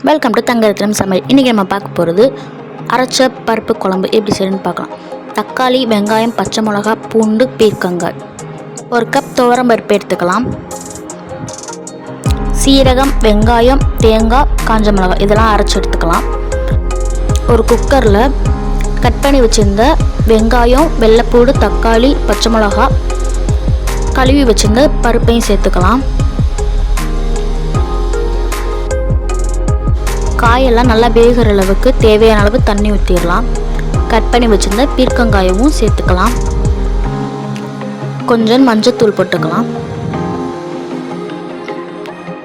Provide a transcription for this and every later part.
Welcome to Thangarathnam சமையல். இன்றைக்கி நம்ம பார்க்க போகிறது அரைச்ச பருப்பு குழம்பு எப்படி செய்யணும்னு பார்க்கலாம். தக்காளி, வெங்காயம், பச்சை மிளகா, பூண்டு, பீர்க்கங்காய், ஒரு கப் துவரம் பருப்பு எடுத்துக்கலாம். சீரகம், வெங்காயம், தேங்காய், காஞ்ச மிளகாய் இதெல்லாம் அரைச்சி எடுத்துக்கலாம். ஒரு குக்கரில் கட் பண்ணி வச்சுருந்த வெங்காயம், வெள்ளைப்பூடு, தக்காளி, பச்சை மிளகா, கழுவி வச்சுருந்த பருப்பையும் சேர்த்துக்கலாம். காயெல்லாம் நல்லா வேகிற அளவுக்கு தேவையான அளவு தண்ணி ஊற்றிடலாம். கட் பண்ணி வச்சுருந்த பீர்க்கங்காயமும் சேர்த்துக்கலாம். கொஞ்சம் மஞ்சத்தூள் போட்டுக்கலாம்.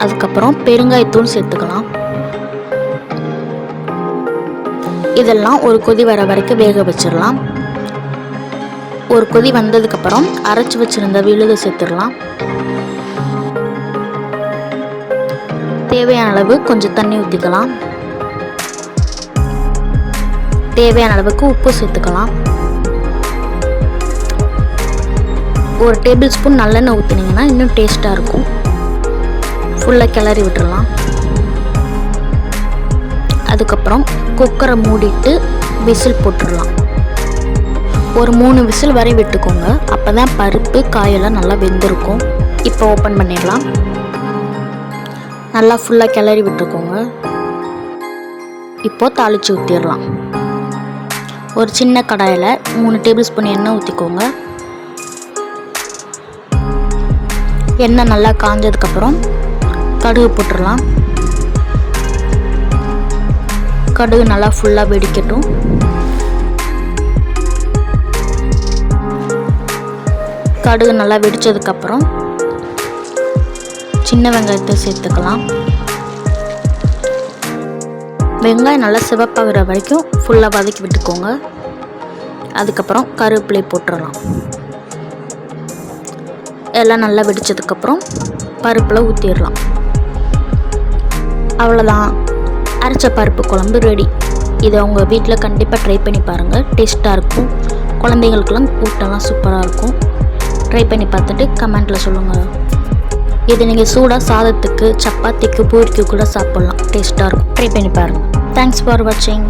அதுக்கப்புறம் பெருங்காயத்தூள் சேர்த்துக்கலாம். இதெல்லாம் ஒரு கொதி வர வரைக்கும் வேக வச்சிடலாம். ஒரு கொதி வந்ததுக்கப்புறம் அரைச்சி வச்சுருந்த விழுது சேர்த்துடலாம். தேவையான அளவு கொஞ்சம் தண்ணி ஊற்றிக்கலாம். தேவையான அளவுக்கு உப்பு சேர்த்துக்கலாம். ஒரு டேபிள் ஸ்பூன் நல்லெண்ணெய் ஊற்றினீங்கன்னா இன்னும் டேஸ்ட்டாக இருக்கும். ஃபுல்லாக கிளறி விட்டுடலாம். அதுக்கப்புறம் குக்கரை மூடிட்டு விசில் போட்டுடலாம். ஒரு 3 விசில் வரை விட்டுக்கோங்க. அப்போ தான் பருப்பு காயெல்லாம் நல்லா வெந்திருக்கும். இப்போ ஓப்பன் பண்ணிடலாம். நல்லா ஃபுல்லாக கிளறி விட்டுக்கோங்க. இப்போது தாளித்து ஊற்றிடலாம். ஒரு சின்ன கடாயில் 3 டேபிள் ஸ்பூன் எண்ணெய் ஊற்றிக்கோங்க. எண்ணெய் நல்லா காஞ்சதுக்கப்புறம் கடுகு போட்டுடலாம். கடுகு நல்லா ஃபுல்லாக வெடிக்கட்டும். கடுகு நல்லா வெடித்ததுக்கப்புறம் சின்ன வெங்காயத்தை சேர்த்துக்கலாம். வெங்காயம் நல்லா சிவப்பாகிற வரைக்கும் ஃபுல்லாக வதக்கி விட்டுக்கோங்க. அதுக்கப்புறம் கருவேப்பிலை போட்டுடலாம். எல்லாம் நல்லா வெடித்ததுக்கப்புறம் பருப்பில் ஊற்றிடலாம். அவ்வளோதான், அரைச்ச பருப்பு குழம்பு ரெடி. இதை உங்கள் வீட்டில் கண்டிப்பாக ட்ரை பண்ணி பாருங்கள். டேஸ்ட்டாக இருக்கும். குழந்தைங்களுக்கெல்லாம் ஊட்டெல்லாம் சூப்பராக இருக்கும். ட்ரை பண்ணி பார்த்துட்டு கமெண்ட்டில் சொல்லுங்கள். இது நீங்கள் சூடாக சாதத்துக்கு, சப்பாத்திக்கு, பூரிக்கு கூட சாப்பிட்லாம். டேஸ்ட்டாக இருக்கும். ட்ரை பண்ணி பாருங்கள். தேங்க்ஸ் ஃபார் வாட்சிங்.